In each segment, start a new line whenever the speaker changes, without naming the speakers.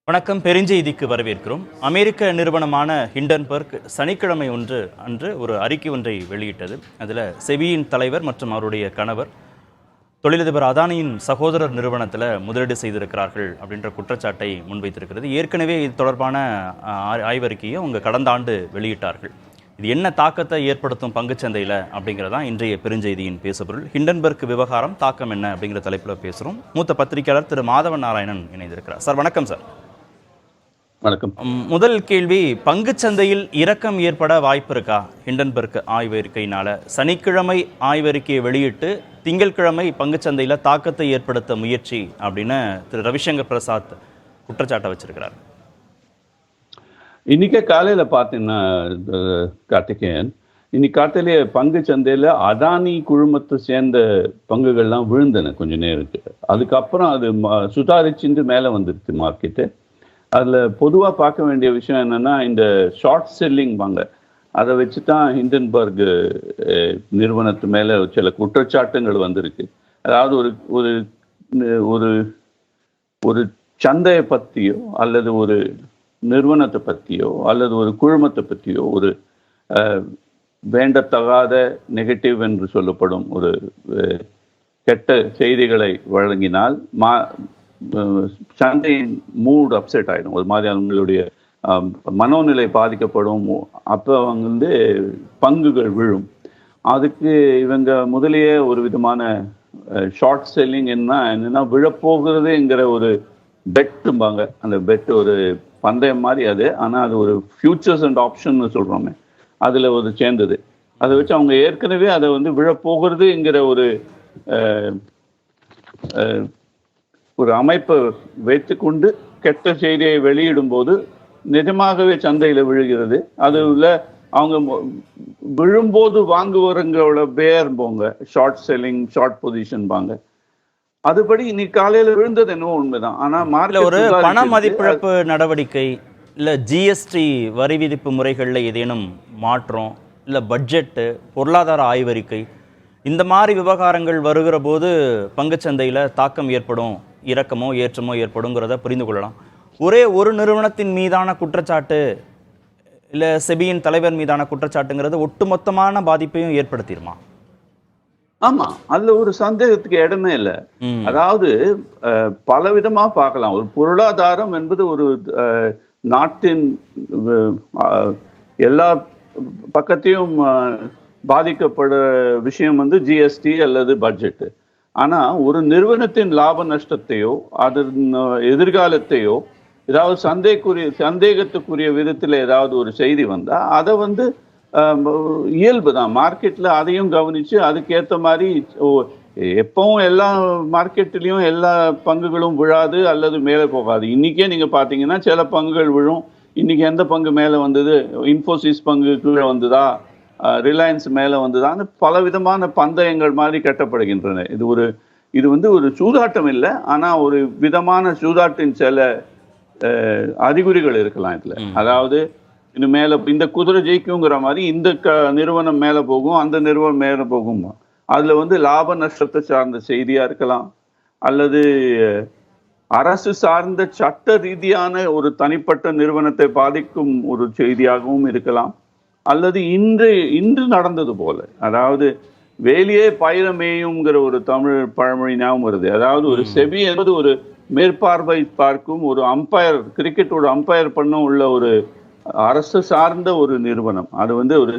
வணக்கம். பெருஞ்செய்திக்கு வரவேற்கிறோம். அமெரிக்க நிறுவனமான ஹிண்டன்பர்க் சனிக்கிழமை அன்று ஒரு அறிக்கை ஒன்றை வெளியிட்டது. அதில் செபியின் தலைவர் மற்றும் அவருடைய கணவர் தொழிலதிபர் அதானியின் சகோதரர் நிறுவனத்தில் முதலீடு செய்திருக்கிறார்கள் அப்படின்ற குற்றச்சாட்டை முன்வைத்திருக்கிறது. ஏற்கனவே இது தொடர்பான ஆய்வறிக்கையை அவங்க கடந்த ஆண்டு வெளியிட்டார்கள். இது என்ன தாக்கத்தை ஏற்படுத்தும் பங்குச்சந்தையில் அப்படிங்கிறதான் இன்றைய பெருஞ்செய்தியின் பேசுபொருள். ஹிண்டன்பர்க் விவகாரம் தாக்கம் என்ன அப்படிங்கிற தலைப்பில் பேசுகிறோம். மூத்த பத்திரிகையாளர் திரு மாதவன் நாராயணன் இணைந்திருக்கிறார். சார் வணக்கம். சார்
வணக்கம்.
முதல் கேள்வி, பங்குச்சந்தையில் இறக்கம் ஏற்பட வாய்ப்பு இருக்கா? ஹிண்டன்பர்க் ஆய்வறிக்கையினால சனிக்கிழமை ஆய்வறிக்கையை வெளியிட்டு திங்கட்கிழமை பங்குச்சந்தையில் தாக்கத்தை ஏற்படுத்த முயற்சி அப்படின்னு திரு ரவிசங்கர் பிரசாத் குற்றச்சாட்டை வச்சிருக்கிறார்.
இன்னைக்கு காலையில பார்த்தீங்கன்னா கார்த்திகேயன், இன்னைக்கு காலையிலேயே பங்கு சந்தையில அதானி குழுமத்தை சேர்ந்த பங்குகள்லாம் விழுந்தன கொஞ்ச நேரத்துக்கு. அதுக்கப்புறம் அது சுதாரிச்சுட்டு மேலே வந்துடுது மார்க்கெட்டு. அதில் பொதுவாக பார்க்க வேண்டிய விஷயம் என்னென்னா, இந்த ஷார்ட் செல்லிங் வாங்க அதை வச்சு தான் ஹிண்டன்பர்க் நிறுவனத்து மேலே சில குற்றச்சாட்டுகள் வந்திருக்கு. அதாவது ஒரு ஒரு ஒரு ஒரு சந்தையை பற்றியோ அல்லது ஒரு நிறுவனத்தை பற்றியோ அல்லது ஒரு குழுமத்தை பற்றியோ ஒரு வேண்டத்தகாத நெகட்டிவ் என்று சொல்லப்படும் ஒரு கெட்ட செய்திகளை வழங்கினால் சந்தையின் மூட் அப்செட் ஆகிடும். ஒரு மாதிரி அவங்களுடைய மனோநிலை பாதிக்கப்படும். அப்போ அவங்க பங்குகள் விழும். அதுக்கு இவங்க முதலேயே ஒரு விதமான ஷார்ட் செல்லிங் என்னன்னா விழப்போகிறதுங்கிற ஒரு பெட்டும்பாங்க. அந்த பெட் ஒரு பந்தயம் மாதிரி அது. ஆனால் அது ஒரு ஃபியூச்சர்ஸ் அண்ட் ஆப்ஷன் சொல்கிறோமே, அதில் ஒரு சேர்ந்தது. அதை வச்சு அவங்க ஏற்கனவே அதை விழப்போகிறதுங்கிற ஒரு அமைப்பை வைத்துக்கொண்டு கெட்ட செய்தியை வெளியிடும் போது நிஜமாகவே சந்தையில் விழுகிறது. அதுல அவங்க விழும்போது வாங்குவவங்களோட பேர் போங்க ஷார்ட் செல்லிங், ஷார்ட் பொசிஷன் பாங்க. அதுபடி இன்னைக்கு காலையில விழுந்தது என்னவோ உண்மைதான். ஆனா
ஒரு பண மதிப்பிழப்பு நடவடிக்கை இல்ல ஜிஎஸ்டி வரி விதிப்பு முறைகள்ல ஏதேனும் மாற்றம் இல்ல பட்ஜெட்டு, பொருளாதார ஆய்வறிக்கை, இந்த மாதிரி விவகாரங்கள் வருகிற போது பங்குச்சந்தையில் தாக்கம் ஏற்படும், இறக்கமோ ஏற்றமோ ஏற்படுங்கிறத புரிந்து கொள்ளலாம். ஒரே ஒரு நிறுவனத்தின் மீதான குற்றச்சாட்டு இல்லை செபியின் தலைவர் மீதான குற்றச்சாட்டுங்கிறது ஒட்டுமொத்தமான பாதிப்பையும் ஏற்படுத்திடுமா?
ஆமா, அதுல ஒரு சந்தேகத்துக்கு இடமே இல்லை. அதாவது பலவிதமா பார்க்கலாம். ஒரு பொருளாதாரம் என்பது ஒரு நாட்டின் எல்லா பக்கத்தையும் பாதிக்கப்படுற விஷயம் ஜிஎஸ்டி அல்லது பட்ஜெட்டு. ஆனா ஒரு நிறுவனத்தின் லாப நஷ்டத்தையோ அதன் எதிர்காலத்தையோ ஏதாவது சந்தேகத்துக்குரிய விதத்துல ஏதாவது ஒரு செய்தி வந்தா அதை இயல்பு தான். மார்க்கெட்ல அதையும் கவனிச்சு அதுக்கேற்ற மாதிரி எப்பவும் எல்லா மார்க்கெட்லயும் எல்லா பங்குகளும் விழாது அல்லது மேலே போகாது. இன்னைக்கே நீங்க பாத்தீங்கன்னா சில பங்குகள் விழும். இன்னைக்கு எந்த பங்கு மேலே வந்தது, இன்ஃபோசிஸ் பங்கு கீழே வந்ததா, ரிலையன்ஸ் மேலே வந்ததான்னு பலவிதமான பந்தயங்கள் மாதிரி கட்டப்படுகின்றன. இது ஒரு சூதாட்டம் இல்லை, ஆனா ஒரு விதமான சூதாட்டின் சில அறிகுறிகள் இருக்கலாம் இதுல. அதாவது இது மேல இந்த குதிரை ஜெயிக்குங்கிற மாதிரி இந்த நிறுவனம் மேல போகும், அந்த நிறுவனம் மேல போகும். அதுல லாப நஷ்டத்தை சார்ந்த செய்தியா இருக்கலாம், அல்லது அரசு சார்ந்த சட்ட ரீதியான ஒரு தனிப்பட்ட நிறுவனத்தை பாதிக்கும் ஒரு செய்தியாகவும் இருக்கலாம், அல்லது இன்று நடந்தது போல. அதாவது வேலியே பயிரமேயுங்கிற ஒரு தமிழ் பழமொழி ஞாபகம் வருது. அதாவது ஒரு செபி என்பது ஒரு மேற்பார்வை பார்க்கும் ஒரு அம்பையர், கிரிக்கெட்டோட அம்பையர் பண்ண உள்ள ஒரு அரசு சார்ந்த ஒரு நிறுவனம். அது ஒரு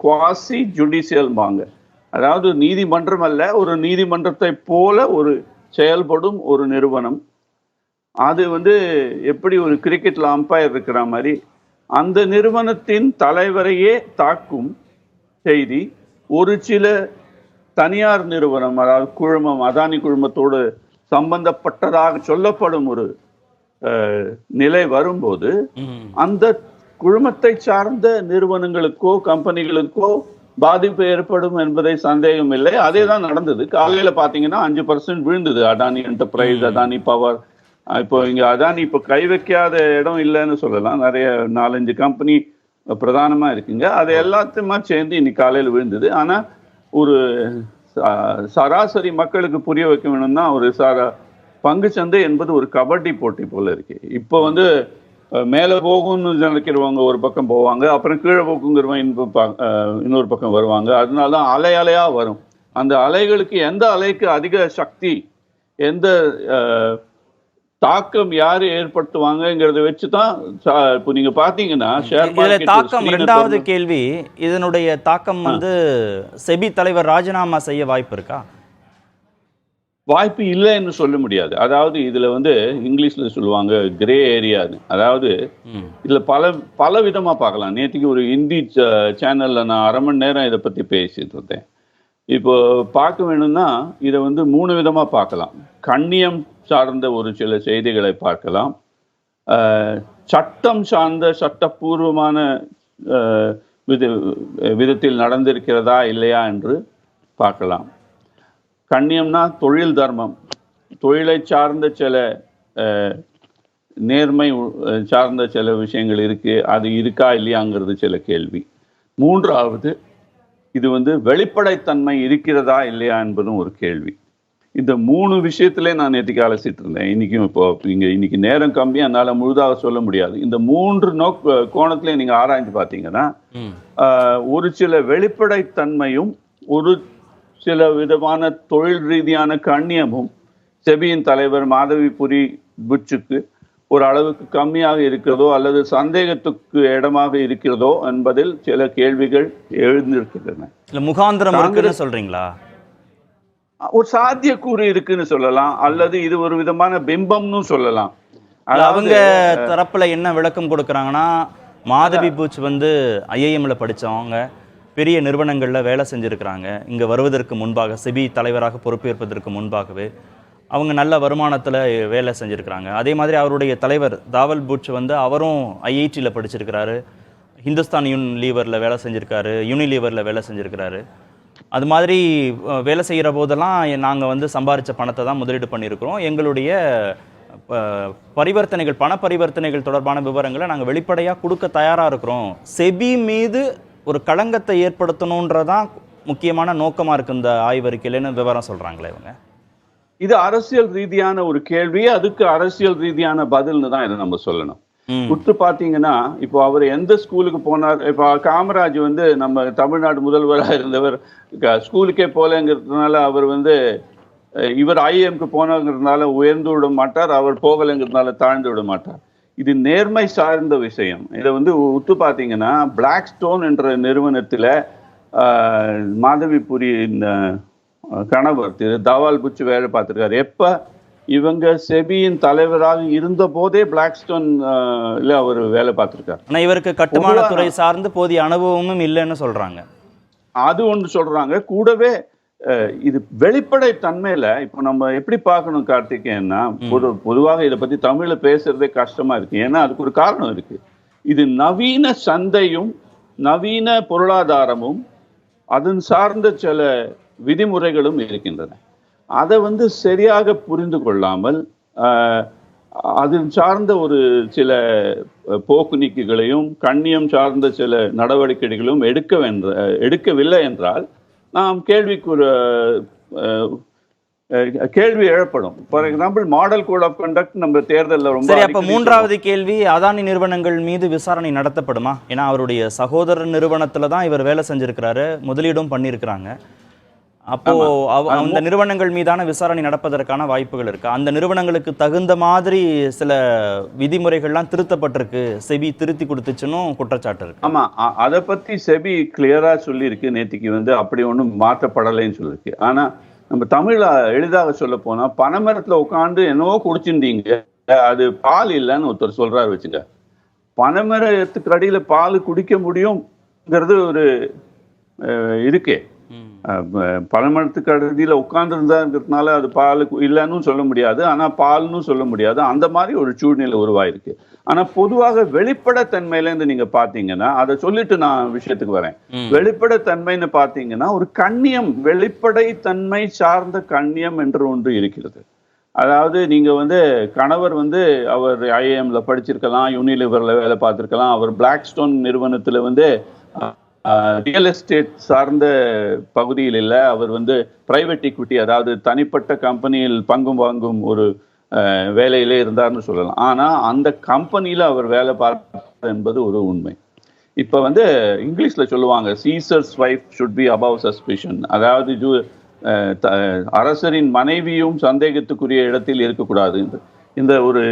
குவாசி ஜுடிஷியல் பாங்க. அதாவது நீதிமன்றம் அல்ல, ஒரு நீதிமன்றத்தை போல ஒரு செயல்படும் ஒரு நிறுவனம். அது எப்படி ஒரு கிரிக்கெட்ல அம்பையர் இருக்கிற மாதிரி அந்த நிறுவனத்தின் தலைவரையே தாக்கும் செய்தி ஒரு சில தனியார் நிறுவனம், அதாவது குழுமம், அதானி குழுமத்தோடு சம்பந்தப்பட்டதாக சொல்லப்படும் ஒரு நிலை வரும்போது அந்த குழுமத்தை சார்ந்த நிறுவனங்களுக்கோ கம்பெனிகளுக்கோ பாதிப்பு ஏற்படும் என்பதை சந்தேகம் இல்லை. அதே தான் நடந்தது. காலையில பாத்தீங்கன்னா 5% விழுந்தது அதானி என்டர்பிரைஸ், அதானி பவர். இப்போ இங்க அதானி இப்போ கை வைக்காத இடம் இல்லைன்னு சொல்லலாம். நிறைய 4-5 கம்பெனி பிரதானமா இருக்குங்க. அது எல்லாத்தையுமா சேர்ந்து இன்னைக்கு காலையில் விழுந்தது. ஆனா ஒரு சராசரி மக்களுக்கு புரிய வைக்க வேணும்னா ஒரு பங்கு சந்தை என்பது ஒரு கபடி போட்டி போல இருக்கு. இப்போ வந்து மேலே போகும்னு நினைக்கிறவங்க ஒரு பக்கம் போவாங்க, அப்புறம் கீழே போக்குங்கிறவங்க இன்னொரு பக்கம் வருவாங்க. அதனால தான் அலை அலையா வரும். அந்த அலைகளுக்கு எந்த அலைக்கு அதிக சக்தி, எந்த தாக்கம் யாரு ஏற்படுத்துவாங்கிறத வச்சுதான் இப்போ நீங்க பாத்தீங்கன்னா ஷேர் மார்க்கெட்
தாக்கம். இரண்டாவது கேள்வி, இதனுடைய தாக்கம் வந்து செபி தலைவர் ராஜினாமா செய்ய வாய்ப்பு இருக்கா?
வாய்ப்பு இல்லைன்னு சொல்ல முடியாது. அதாவது இதுல வந்து இங்கிலீஷ்ல சொல்லுவாங்க கிரே ஏரியான்னு. அதாவது இதுல பல விதமா பார்க்கலாம். நேற்றுக்கு ஒரு ஹிந்தி சேனல்ல நான் 1/2 மணி நேரம் இதை பத்தி பேசிட்டு இருந்தேன். இப்போ பார்க்க வேணும்னா இதை வந்து 3 விதமா பார்க்கலாம். கண்ணியம் சார்ந்த ஒரு சில செய்திகளை பார்க்கலாம், சட்டம் சார்ந்த சட்டப்பூர்வமான விதத்தில் நடந்திருக்கிறதா இல்லையா என்று பார்க்கலாம். கண்ணியம்னா தொழில் தர்மம், தொழிலை சார்ந்த சில நேர்மை சார்ந்த சில விஷயங்கள் இருக்கு, அது இருக்கா இல்லையாங்கிறது சில கேள்வி. 3வது இது வந்து வெளிப்படைத்தன்மை இருக்கிறதா இல்லையா என்பதும் ஒரு கேள்வி. இந்த 3 விஷயத்திலே நான் நேற்றுக்கு அலசிட்டு இருந்தேன். இன்னைக்கு நேரம் கம்மி, அதனால முழுதாக சொல்ல முடியாது. இந்த 3 கோணத்திலே நீங்க ஆராய்ந்து பார்த்தீங்கன்னா ஒரு சில வெளிப்படைத்தன்மையும் ஒரு சில விதமான தொழில் ரீதியான கண்ணியமும் செபியின் தலைவர் மாதவிபுரி புட்சுக்கு ஒரு அளவுக்கு கம்மியாக இருக்கிறதோ அல்லது சந்தேகத்துக்கு இடமாக இருக்கிறதோ என்பதில் சில கேள்விகள் எழுந்திருக்கின்றன.
முகாந்திரம் சொல்றீங்களா?
ஒரு சாத்தியக்கூறு இருக்குன்னு சொல்லலாம், அல்லது இது ஒரு விதமான பிம்பம்னு சொல்லலாம்.
அவங்க தரப்புல என்ன விளக்கம் கொடுக்கறாங்கன்னா, மாதவி பூச் வந்து ஐஐஎம்ல படிச்சவங்க, பெரிய நிறுவனங்கள்ல வேலை செஞ்சிருக்கிறாங்க. இங்க வருவதற்கு முன்பாக செபி தலைவராக பொறுப்பேற்பதற்கு முன்பாகவே அவங்க நல்ல வருமானத்துல வேலை செஞ்சிருக்கிறாங்க. அதே மாதிரி அவருடைய தலைவர் தாவல் பூச் வந்து அவரும் ஐஐடியில் படிச்சிருக்கிறாரு, ஹிந்துஸ்தான் யூனிலீவரில் வேலை செஞ்சிருக்காரு, யூனிலீவரில் வேலை செஞ்சிருக்கிறாரு. அது மாதிரி வேலை செய்கிற போதெல்லாம் நாங்கள் வந்து சம்பாரித்த பணத்தை தான் முதலீடு பண்ணியிருக்கிறோம். எங்களுடைய பரிவர்த்தனைகள், பண பரிவர்த்தனைகள் தொடர்பான விவரங்களை நாங்கள் வெளிப்படையாக கொடுக்க தயாராக இருக்கிறோம். செபி மீது ஒரு களங்கத்தை ஏற்படுத்தணுன்றதான் முக்கியமான நோக்கமாக இருக்கு இந்த ஆய்வறிக்கையிலன்னு விவரம் சொல்கிறாங்களே இவங்க.
இது அரசியல் ரீதியான ஒரு கேள்வி, அதுக்கு அரசியல் ரீதியான பதில்னு தான் இதை நம்ம சொல்லணும். உத்து பார்த்தீங்கன்னா இப்போ அவர் எந்த ஸ்கூலுக்கு போனார். இப்போ காமராஜ் வந்து நம்ம தமிழ்நாடு முதல்வராக இருந்தவர் ஸ்கூலுக்கே போகலைங்கிறதுனால அவர் வந்து இவர் ஐஎம்க்கு போனங்கிறதுனால உயர்ந்து விட மாட்டார், அவர் போகலைங்கிறதுனால தாழ்ந்து விட மாட்டார். இது நேர்மை சார்ந்த விஷயம். இதை வந்து உத்து பார்த்தீங்கன்னா பிளாக் ஸ்டோன் என்ற நிறுவனத்தில் மாதவிபுரியின் கணவர் திரு தவால் புச்சு வேலை பார்த்துருக்காரு. எப்போ இவங்க செபியின் தலைவராக இருந்த போதே பிளாக் ஸ்டோன் அவர் வேலை பார்த்துருக்காரு.
ஆனால் இவருக்கு கட்டுமானத்துறை சார்ந்து போதிய அனுபவமும் இல்லைன்னு சொல்றாங்க.
அது ஒன்று சொல்றாங்க. கூடவே இது வெளிப்படை தன்மையில இப்போ நம்ம எப்படி பார்க்கணும் கார்த்திகேயன்னா, பொதுவாக இதை பத்தி தமிழ்ல பேசுறதே கஷ்டமா இருக்கு. ஏன்னா அதுக்கு ஒரு காரணம் இருக்கு. இது நவீன சந்தையும் நவீன பொருளாதாரமும் அதன் சார்ந்த சில விதிமுறைகளும் இருக்கின்றன. அதை வந்து சரியாக புரிந்து கொள்ளாமல் அது சார்ந்த ஒரு சில போக்கு நீக்குகளையும் கண்ணியம் சார்ந்த சில நடவடிக்கைகளும் எடுக்கவில்லை என்றால் நாம் கேள்வி எழப்படும். For example model code of conduct நம்ம தேர்தலில் ரொம்ப.
சரி, அப்ப 3வது கேள்வி, அதானி நிறுவனங்கள் மீது விசாரணை நடத்தப்படுமா? ஏன்னா அவருடைய சகோதர நிறுவனத்துல தான் இவர் வேலை செஞ்சிருக்கிறாரு, முதலீடும் பண்ணியிருக்கிறாங்க. அப்போ அந்த நிறுவனங்கள் மீதான விசாரணை நடப்பதற்கான வாய்ப்புகள் இருக்கு. அந்த நிறுவனங்களுக்கு தகுந்த மாதிரி சில விதிமுறைகள்லாம் திருத்தப்பட்டிருக்கு, செபி திருத்தி கொடுத்துச்சுன்னு குற்றச்சாட்டு இருக்கு.
ஆமா, அதை பத்தி செபி கிளியரா சொல்லியிருக்கு. நேற்றுக்கு வந்து அப்படி ஒன்றும் மாற்றப்படலைன்னு சொல்லியிருக்கு. ஆனா நம்ம தமிழ்ல எளிதாக சொல்ல போனா, பனைமரத்துல உட்காந்து என்னவோ குடிச்சிருந்தீங்க, அது பால் இல்லைன்னு ஒருத்தர் சொல்றாரு வச்சுக்க. பனைமரத்துக்கு அடியில பால் குடிக்க முடியும்ங்கிறது ஒரு இருக்கே. பனைமரத்துக்கு அடியில் உட்கார்ந்துருந்தாங்கிறதுனால அது பால் இல்லைன்னு சொல்ல முடியாது, ஆனால் பால்னு சொல்ல முடியாது. அந்த மாதிரி ஒரு சூழ்நிலை உருவாயிருக்கு. ஆனால் பொதுவாக வெளிப்படைத்தன்மையிலேருந்து நீங்கள் பார்த்தீங்கன்னா, அதை சொல்லிட்டு நான் விஷயத்துக்கு வரேன். வெளிப்படைத்தன்மைன்னு பார்த்தீங்கன்னா ஒரு கண்ணியம், வெளிப்படைத்தன்மை சார்ந்த கண்ணியம் என்று ஒன்று இருக்கிறது. அதாவது நீங்கள் வந்து கணவர் வந்து அவர் ஐஏஎம்ல படிச்சிருக்கலாம், யூனிலிவரில் வேலை பார்த்துருக்கலாம், அவர் பிளாக் ஸ்டோன் நிறுவனத்தில் வந்து ரியல் எஸ்டேட் சார்ந்த பகுதியில் இல்லை, அவர் வந்து பிரைவேட் ஈக்விட்டி, அதாவது தனிப்பட்ட கம்பெனியில் பங்கு வாங்கும் ஒரு வேலையிலே இருந்தார்னு சொல்லலாம். ஆனா அந்த கம்பெனியில அவர் வேலை பார்த்தார் என்பது ஒரு உண்மை. இப்ப வந்து இங்கிலீஷ்ல சொல்லுவாங்க, scissors wife should be above suspicion. அதாவது அரசரின் மனைவியும் சந்தேகத்துக்குரிய இடத்தில் இருக்கக்கூடாது. இந்த ஒரு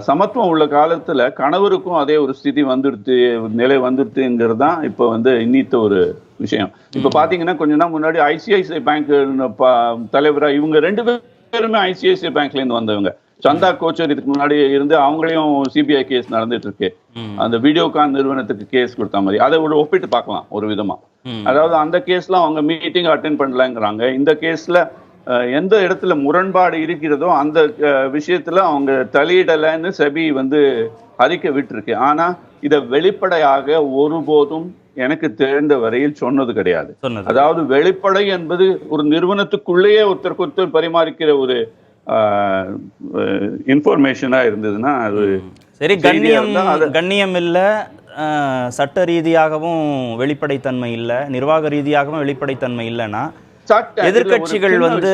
சமத்துவம் உள்ள காலத்துல கணவருக்கும் அதே ஒரு ஸ்திதி வந்துடுத்து, நிலை வந்துடுத்துங்கிறது தான் இப்போ வந்து இன்னித்த ஒரு விஷயம். இப்ப பாத்தீங்கன்னா கொஞ்ச நாள் முன்னாடி ஐசிஐசிஐ பேங்க் தலைவரா இவங்க 2 பேருமே ஐசிஐசிஐ பேங்க்ல இருந்து வந்தவங்க. சந்தா கோச்சர் இதுக்கு முன்னாடி இருந்து அவங்களையும் சிபிஐ கேஸ் நடந்துட்டு இருக்கு. அந்த வீடியோகான் நிறுவனத்துக்கு கேஸ் கொடுத்த மாதிரி அதை ஒரு ஒப்பிட்டு பார்க்கலாம் ஒரு விதமா. அதாவது அந்த கேஸ்ல அவங்க மீட்டிங் அட்டென்ட் பண்ணலங்கிறாங்க. இந்த கேஸ்ல எந்த இடத்துல முரண்பாடு இருக்கிறதோ அந்த விஷயத்துல அவங்க தலையிடலைன்னு செபி வந்து அறிக்கை விட்டுருக்கு. ஆனா இதை வெளிப்படையாக ஒருபோதும் எனக்கு தெரிந்த வரையில் சொன்னது கிடையாது. அதாவது வெளிப்படை என்பது ஒரு நிறுவனத்துக்குள்ளேயே ஒருத்தருக்கு ஒருத்தர் பரிமாறிக்கிற ஒரு இன்ஃபர்மேஷனா இருந்ததுன்னா அது
சரி. கண்ணியம் இல்ல, சட்ட ரீதியாகவும் வெளிப்படைத்தன்மை இல்லை, நிர்வாக ரீதியாகவும் வெளிப்படைத்தன்மை இல்லைன்னா எதிர்கட்சிகள் வந்து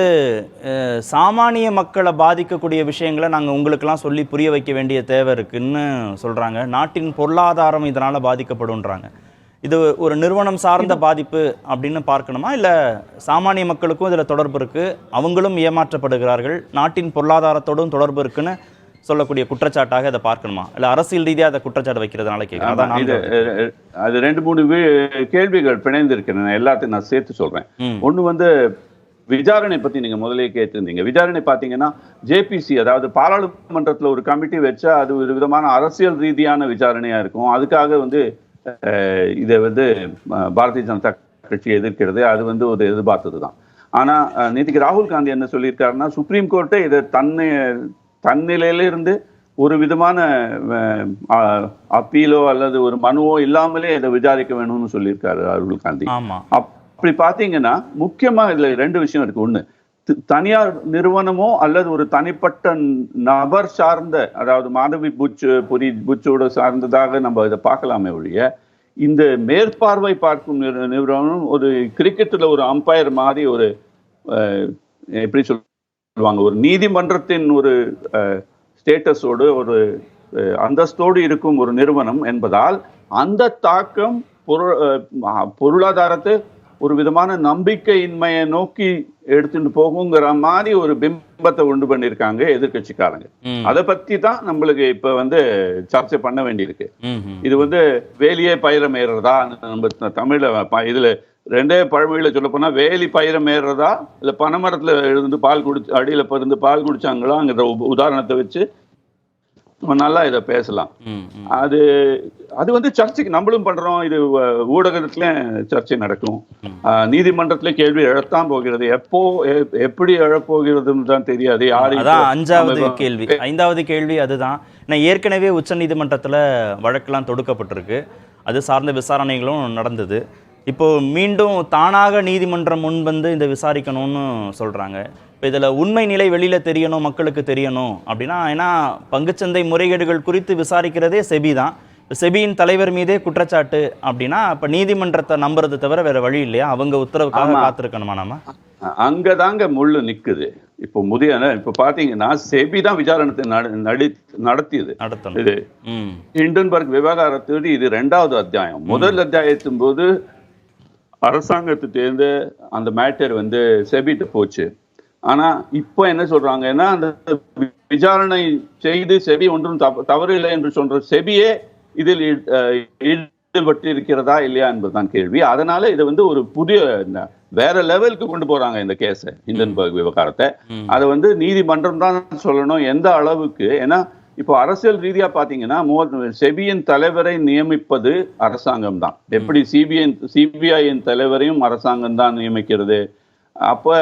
சாமானிய மக்களை பாதிக்கக்கூடிய விஷயங்களை நாங்கள் உங்களுக்கெல்லாம் சொல்லி புரிய வைக்க வேண்டிய தேவை இருக்குன்னு சொல்றாங்க. நாட்டின் பொருளாதாரம் இதனால பாதிக்கப்படும்ன்றாங்க. இது ஒரு நிறுவனம் சார்ந்த பாதிப்பு அப்படின்னு பார்க்கணுமா, இல்லை சாமானிய மக்களுக்கும் இதில் தொடர்பு இருக்கு, அவங்களும் ஏமாற்றப்படுகிறார்கள், நாட்டின் பொருளாதாரத்தோடும் தொடர்பு இருக்குன்னு சொல்லக்கூடிய குற்றச்சாட்டாக அதை பார்க்கணுமா, இல்லை அரசியல் ரீதியாக அதை குற்றச்சாட்டு வைக்கிறதுனால கேட்குறேன்.
அது 2-3 கேள்விகள் பிணைந்து இருக்கிறேன், எல்லாத்தையும் நான் சேர்த்து சொல்றேன். ஒன்று வந்து விசாரணை பத்தி நீங்க முதலே கேட்டிருந்தீங்க. விசாரணை பார்த்தீங்கன்னா ஜேபிசி, அதாவது பாராளுமன்றத்தில் ஒரு கமிட்டி வச்சா அது ஒரு விதமான அரசியல் ரீதியான விசாரணையா இருக்கும். அதுக்காக வந்து இதை வந்து பாரதிய ஜனதா கட்சி எதிர்க்கிறது, அது வந்து ஒரு எதிர்பார்த்தது தான். ஆனா நேற்றுக்கு ராகுல் காந்தி என்ன சொல்லியிருக்காருன்னா, சுப்ரீம் கோர்ட்டை இதை தன்னிலையில இருந்து ஒரு விதமான அப்பீலோ அல்லது ஒரு மனுவோ இல்லாமலே இதை விசாரிக்க வேணும்னு சொல்லியிருக்காரு ராகுல் காந்தி. அப்படி பாத்தீங்கன்னா முக்கியமா இதுல 2 விஷயம் இருக்கு. ஒண்ணு, தனியார் நிறுவனமோ அல்லது ஒரு தனிப்பட்ட நபர் சார்ந்த, அதாவது மாதவி புச்சோட சார்ந்ததாக நம்ம இதை பார்க்கலாமே ஒழிய, இந்த மேற்பார்வை பார்க்கும் நிறுவனம் ஒரு கிரிக்கெட்ல ஒரு அம்பையர் மாதிரி ஒரு எப்படி சொல்லுவாங்க, ஒரு நீதிமன்றத்தின் ஒரு ஸ்டேட்டஸோடு ஒரு அந்தஸ்தோடு இருக்கும் ஒரு நிறுவனம் என்பதால் அந்த தாக்கம் பொருளாதாரத்தை ஒரு விதமான நம்பிக்கையின்மையை நோக்கி எடுத்துட்டு போகுங்கிற மாதிரி ஒரு பிம்பத்தை உண்டு பண்ணிருக்காங்க எதிர்கட்சிக்காரங்க. அதை பத்தி தான் நம்மளுக்கு இப்ப வந்து சர்ச்சை பண்ண வேண்டியிருக்கு. இது வந்து வேலியே பயிரம் ஏறுறதா, நம்ம தமிழ்ல இதுல 2 பழமொழியில சொல்ல போனா, வேலி பயிரம் ஏறுறதா இல்ல பனைமரத்துல இருந்து பால் குடிச்சு அடியில இருந்து பால் குடிச்சாங்களாங்கிற உதாரணத்தை வச்சு நல்லா இதை பேசலாம். அது வந்து சர்ச்சைக்கு நம்மளும் பண்றோம், இது ஊடகத்துல சர்ச்சை நடக்கும், நீதிமன்றத்துல கேள்வி எழத்தான் போகிறது. எப்போ எப்படி எழப்போகிறதுன்னு தான் தெரியாது.
அதான் 5வது கேள்வி அதுதான். நான் ஏற்கனவே உச்ச நீதிமன்றத்துல வழக்கெல்லாம் தொடுக்கப்பட்டிருக்கு, அது சார்ந்த விசாரணைகளும் நடந்தது. இப்போ மீண்டும் தானாக நீதிமன்றம் முன் வந்து இந்த விசாரிக்கணும்னு சொல்றாங்க. இப்போ இதில் உண்மை நிலை வெளியில் தெரியணும், மக்களுக்கு தெரியணும் அப்படின்னா, ஏன்னா பங்குச்சந்தை முறைகேடுகள் குறித்து விசாரிக்கிறதே செபி தான். இப்போ செபியின் தலைவர் மீதே குற்றச்சாட்டு அப்படின்னா இப்போ நீதிமன்றத்தை நம்புறது தவிர வேற வழி இல்லையா? அவங்க உத்தரவுக்காக காத்திருக்கணுமா? நாம
அங்கதாங்க முள்ளு நிக்குது. இப்போ பாத்தீங்கன்னா செபி தான் விசாரணை நடத்தியது. இது ஹிண்டன்பர்க் விவகாரத்தோடு இது 2வது அத்தியாயம். முதல் அத்தியாயத்தின் போது அரசாங்கத்தை தேர்ந்த அந்த மேட்டர் வந்து செபிட்டு போச்சு. ஆனா இப்ப என்ன சொல்றாங்கன்னா, அந்த விசாரணை செய்து செபி ஒன்றும் தவறு இல்லை என்று சொல்ற செபியே இதில் ஈடுபட்டு இருக்கிறதா இல்லையா என்பதுதான் கேள்வி. அதனால இதை வந்து ஒரு புதிய வேற லெவலுக்கு கொண்டு போறாங்க இந்த கேஸை, ஹிண்டன்பர்க் விவகாரத்தை. அதை வந்து நீதிமன்றம் தான் சொல்லணும் எந்த அளவுக்கு. ஏன்னா இப்போ அரசியல் ரீதியா பாத்தீங்கன்னா செபியின் தலைவரை நியமிப்பது அரசாங்கம் தான். எப்படி சிபிஐயின் தலைவரையும் அரசாங்கம் தான் நியமிக்கிறது. அப்ப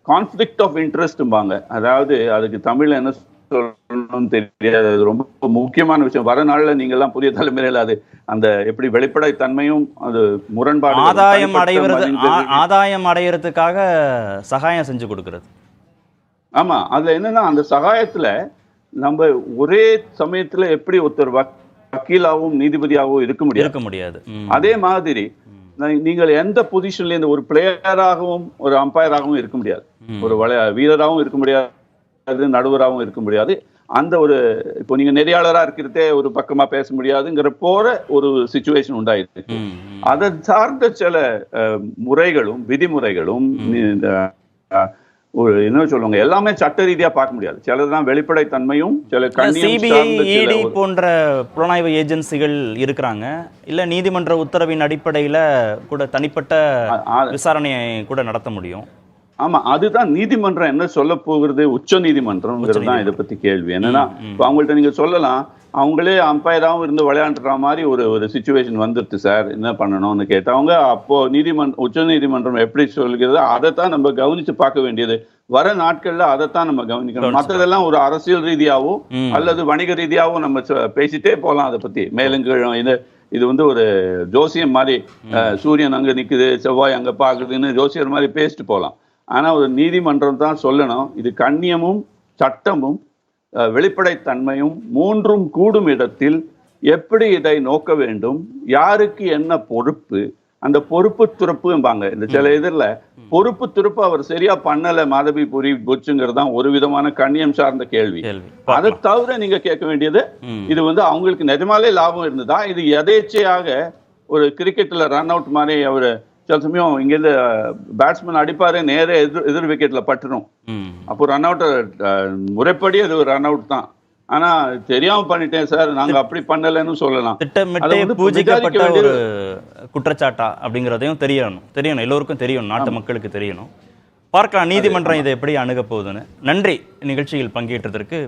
கான்ஃப்ளிக்ட் ஆஃப் இன்ட்ரெஸ்ட்பாங்க. அதாவது அதுக்கு தமிழ்ல என்ன சொல்லணும்னு தெரியாது. அது ரொம்ப முக்கியமான விஷயம். வர நாள்ல நீங்க எல்லாம் புதிய தலைமுறையில அது அந்த எப்படி வெளிப்படைத்தன்மையும் அது முரண்பாடு
ஆதாயம் அடையிறதுக்காக சகாயம் செஞ்சு கொடுக்கிறது.
ஆமா, அதுல என்னன்னா அந்த சகாயத்துல நம்ம ஒரே சமயத்துல எப்படி ஒருத்தர் வக்கீலாகவும் நீதிபதியாகவும் இருக்க முடியாது. அதே மாதிரி நீங்கள் எந்த பொசிஷன்ல ஒரு பிளேயராகவும் ஒரு அம்பையராகவும் இருக்க முடியாது, ஒரு வீரராகவும் இருக்க முடியாது, முடியாது, நடுவராகவும் இருக்க முடியாது. அந்த ஒரு இப்போ நீங்க நெறியாளரா இருக்கிறதே ஒரு பக்கமா பேச முடியாதுங்கிற போற ஒரு சிச்சுவேஷன் உண்டாயிருக்கு. அதை சார்ந்த சில முறைகளும் விதிமுறைகளும் ஒரு என்ன சொல்லுவாங்க, எல்லாமே சட்ட ரீதியா பார்க்க முடியாது. சிலதுதான் வெளிப்படைத்தன்மையும் சில
சிபிஐ, இடி போன்ற புலனாய்வு ஏஜென்சிகள் இருக்கிறாங்க. இல்ல நீதிமன்ற உத்தரவின் அடிப்படையில கூட தனிப்பட்ட விசாரணையை கூட நடத்த முடியும்.
ஆமா, அதுதான் நீதிமன்றம் என்ன சொல்ல போகிறது, உச்ச நீதிமன்றம்ங்கிறது தான் இதை பத்தி கேள்வி. என்னன்னா இப்போ அவங்கள்ட்ட நீங்க சொல்லலாம், அவங்களே அம்பையராகவும் இருந்து விளையாண்டுற மாதிரி ஒரு சிச்சுவேஷன் வந்துருச்சு சார், என்ன பண்ணணும்னு கேட்டவங்க. அப்போ உச்ச நீதிமன்றம் எப்படி சொல்கிறது, அதைத்தான் நம்ம கவனிச்சு பார்க்க வேண்டியது. வர நாட்கள்ல அதைத்தான் நம்ம கவனிக்கணும். மற்றதெல்லாம் ஒரு அரசியல் ரீதியாவோ அல்லது வணிக ரீதியாவோ நம்ம பேசிட்டே போகலாம் அதை பத்தி மேலுங்கீழும். இது ஒரு ஜோசியம் மாதிரி, சூரியன் அங்க நிக்குது, செவ்வாய் அங்க பாக்குதுன்னு ஜோசியர் மாதிரி பேசிட்டு போகலாம். ஆனா ஒரு நீதிமன்றம் தான் சொல்லணும், இது கண்ணியமும் சட்டமும் வெளிப்படைத்தன்மையும் மூன்றும் கூடும் இடத்தில் எப்படி இதை நோக்க வேண்டும், யாருக்கு என்ன பொறுப்பு, அந்த பொறுப்பு துறப்பும்பாங்க. இந்த சில இதில் பொறுப்பு துறப்பு அவர் சரியா பண்ணல மாதவி புரி புச்சுங்கிறது தான் ஒரு விதமான கண்ணியம் சார்ந்த கேள்வி. அதை தவிர நீங்க கேட்க வேண்டியது, இது அவங்களுக்கு நிஜமாலே லாபம் இருந்ததா, இது எதேச்சையாக ஒரு கிரிக்கெட்ல ரன் அவுட் மாதிரி அவரு சில சமயம் இங்கிருந்து பேட்ஸ்மேன் அடிப்பாரு, நேர எதிர் விக்கெட்ல பட்டுரும். அப்போ ரன் அவுட் முறைப்படி அது ஒரு ரன் அவுட் தான். ஆனா தெரியாம பண்ணிட்டேன் சார், நாங்க அப்படி பண்ணலன்னு சொல்லலாம்.
திட்டமிட்டு பூஜிக்கப்பட்ட ஒரு குற்றச்சாட்டா அப்படிங்கிறதையும் தெரியணும், எல்லோருக்கும் தெரியணும், நாட்டு மக்களுக்கு தெரியணும். பார்க்கலாம் நீதிமன்றம் இதை எப்படி அணுக போகுதுன்னு. நன்றி நிகழ்ச்சியில் பங்கேற்றதற்கு.